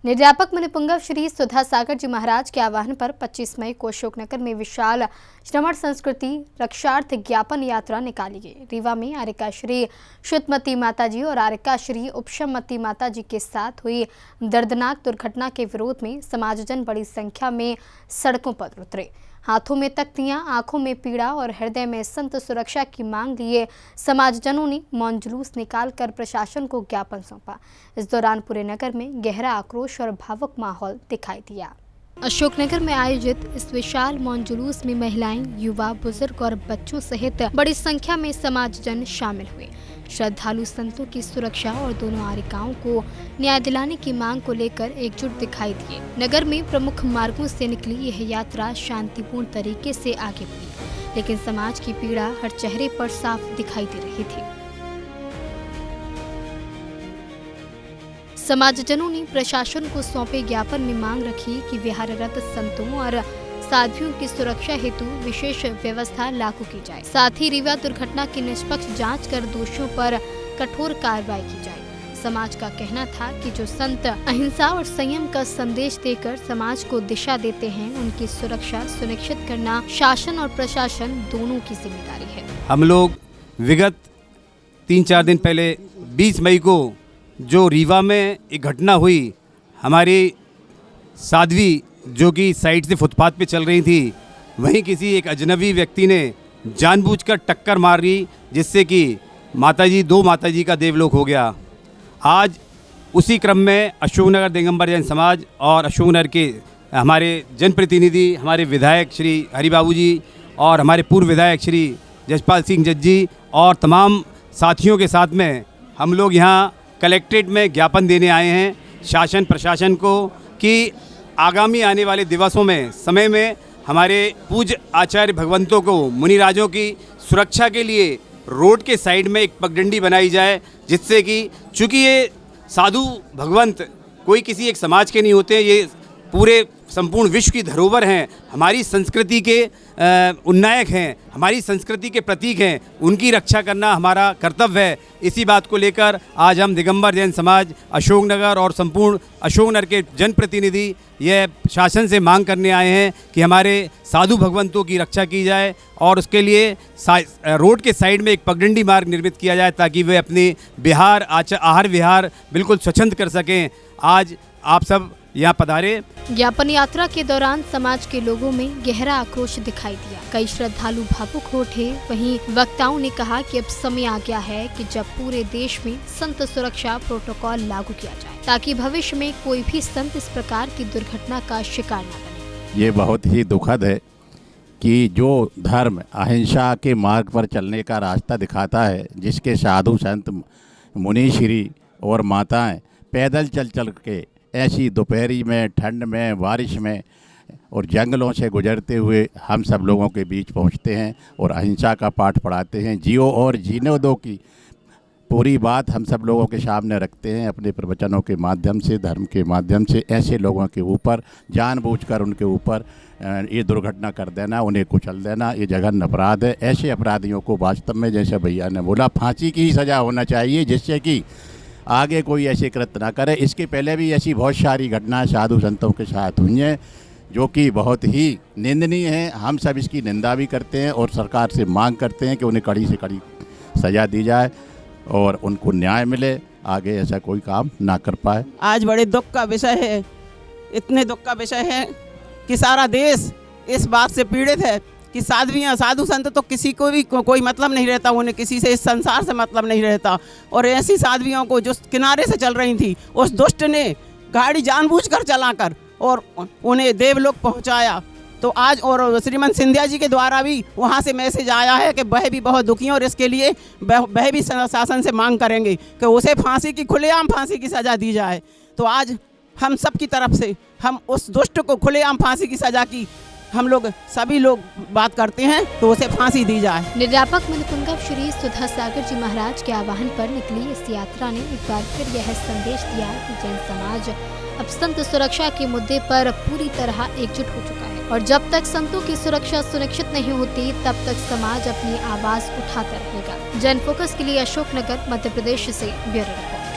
निर्यापक मुनिपुंगव श्री सुधा सागर जी महाराज के आह्वान पर 25 मई को अशोकनगर में विशाल श्रमण संस्कृति रक्षार्थ ज्ञापन यात्रा निकाली गई। रीवा में आर्यका श्री शुद्धमती माता जी और आर्यका श्री उपशमती माता जी के साथ हुई दर्दनाक दुर्घटना के विरोध में समाजजन बड़ी संख्या में सड़कों पर उतरे। हाथों में तख्तियां, आंखों में पीड़ा और हृदय में संत सुरक्षा की मांग लिए समाजजनों ने मौन जुलूस निकालकर प्रशासन को ज्ञापन सौंपा। इस दौरान पूरे नगर में गहरा आक्रोश और भावुक माहौल दिखाई दिया। अशोकनगर में आयोजित इस विशाल मौन जुलूस में महिलाएं, युवा, बुजुर्ग और बच्चों सहित बड़ी संख्या में समाजजन शामिल हुए। श्रद्धालु संतों की सुरक्षा और दोनों आर्यकाओं को न्याय दिलाने की मांग को लेकर एकजुट दिखाई दिए। नगर में प्रमुख मार्गों से निकली यह यात्रा शांतिपूर्ण तरीके से आगे बढ़ी, लेकिन समाज की पीड़ा हर चेहरे पर साफ दिखाई दे रही थी। समाजजनों ने प्रशासन को सौंपे ज्ञापन में मांग रखी कि विहाररत संतों और साध्वियों की सुरक्षा हेतु विशेष व्यवस्था लागू की जाए। साथ ही रीवा दुर्घटना की निष्पक्ष जांच कर दोषियों पर कठोर कार्रवाई की जाए। समाज का कहना था कि जो संत अहिंसा और संयम का संदेश देकर समाज को दिशा देते हैं, उनकी सुरक्षा सुनिश्चित करना शासन और प्रशासन दोनों की जिम्मेदारी है। हम लोग विगत 3-4 दिन पहले 20 मई को जो रीवा में एक घटना हुई, हमारी साध्वी जो कि साइड से फुटपाथ पे चल रही थी, वहीं किसी एक अजनबी व्यक्ति ने जानबूझकर टक्कर मार दी, जिससे कि दो माताजी का देवलोक हो गया। आज उसी क्रम में अशोकनगर दिगंबर जैन समाज और अशोकनगर के हमारे जनप्रतिनिधि, हमारे विधायक श्री हरिबाबू जी और हमारे पूर्व विधायक श्री जसपाल सिंह जज्जी और तमाम साथियों के साथ में हम लोग यहाँ कलेक्ट्रेट में ज्ञापन देने आए हैं शासन प्रशासन को कि आगामी आने वाले दिवसों में समय में हमारे पूज्य आचार्य भगवंतों को, मुनिराजों की सुरक्षा के लिए रोड के साइड में एक पगडंडी बनाई जाए, जिससे कि चूँकि ये साधु भगवंत कोई किसी एक समाज के नहीं होते, ये पूरे संपूर्ण विश्व की धरोहर हैं, हमारी संस्कृति के उन्नायक हैं, हमारी संस्कृति के प्रतीक हैं, उनकी रक्षा करना हमारा कर्तव्य है। इसी बात को लेकर आज हम दिगंबर जैन समाज अशोकनगर और संपूर्ण अशोकनगर के जनप्रतिनिधि यह शासन से मांग करने आए हैं कि हमारे साधु भगवंतों की रक्षा की जाए और उसके लिए रोड के साइड में एक पगडंडी मार्ग निर्मित किया जाए, ताकि वे अपने आहार विहार बिल्कुल स्वच्छंद कर सकें। आज आप सब यहाँ पधारे। ज्ञापन यात्रा के दौरान समाज के लोगों में गहरा आक्रोश दिखाई दिया। कई श्रद्धालु भावुक हो उठे। वहीं वक्ताओं ने कहा कि अब समय आ गया है कि जब पूरे देश में संत सुरक्षा प्रोटोकॉल लागू किया जाए, ताकि भविष्य में कोई भी संत इस प्रकार की दुर्घटना का शिकार न बने। ये बहुत ही दुखद है कि जो धर्म अहिंसा के मार्ग पर चलने का रास्ता दिखाता है, जिसके साधु संत मुनि श्री और माताएं पैदल चल के ऐसी दोपहरी में, ठंड में, बारिश में और जंगलों से गुजरते हुए हम सब लोगों के बीच पहुंचते हैं और अहिंसा का पाठ पढ़ाते हैं। जियो और जीने दो की पूरी बात हम सब लोगों के सामने रखते हैं अपने प्रवचनों के माध्यम से, धर्म के माध्यम से। ऐसे लोगों के ऊपर जानबूझकर उनके ऊपर ये दुर्घटना कर देना, उन्हें कुचल देना, ये जघन्य अपराध है। ऐसे अपराधियों को वास्तव में, जैसे भैया ने बोला, फांसी की ही सज़ा होना चाहिए, जिससे कि आगे कोई ऐसे कृत्य ना करे। इसके पहले भी ऐसी बहुत सारी घटनाएं साधु संतों के साथ हुई हैं, जो कि बहुत ही निंदनीय है। हम सब इसकी निंदा भी करते हैं और सरकार से मांग करते हैं कि उन्हें कड़ी से कड़ी सज़ा दी जाए और उनको न्याय मिले, आगे ऐसा कोई काम ना कर पाए। आज बड़े दुख का विषय है, इतने दुख का विषय है कि सारा देश इस बात से पीड़ित है कि साधु संत तो किसी को भी कोई मतलब नहीं रहता, उन्हें किसी से इस संसार से मतलब नहीं रहता। और ऐसी साध्वियों को जो किनारे से चल रही थी, उस दुष्ट ने गाड़ी जानबूझकर चलाकर और उन्हें देवलोक पहुंचाया। तो आज और श्रीमंत सिंधिया जी के द्वारा भी वहां से मैसेज आया है कि वह भी बहुत दुखी हैं और इसके लिए वह भी शासन से मांग करेंगे कि उसे फांसी की, खुलेआम फांसी की सज़ा दी जाए। तो आज हम सब की तरफ से हम उस दुष्ट को खुलेआम फांसी की सज़ा की हम लोग सभी लोग बात करते हैं, तो उसे फांसी दी जाए। निर्यापक मुनिपुंगव श्री सुधा सागर जी महाराज के आह्वान पर निकली इस यात्रा ने एक बार फिर यह संदेश दिया कि जैन समाज अब संत सुरक्षा के मुद्दे पर पूरी तरह एकजुट हो चुका है और जब तक संतों की सुरक्षा सुनिश्चित नहीं होती, तब तक समाज अपनी आवाज उठाता रहेगा। जैन फोकस के लिए अशोकनगर, मध्य प्रदेश से ब्यूरो रिपोर्ट।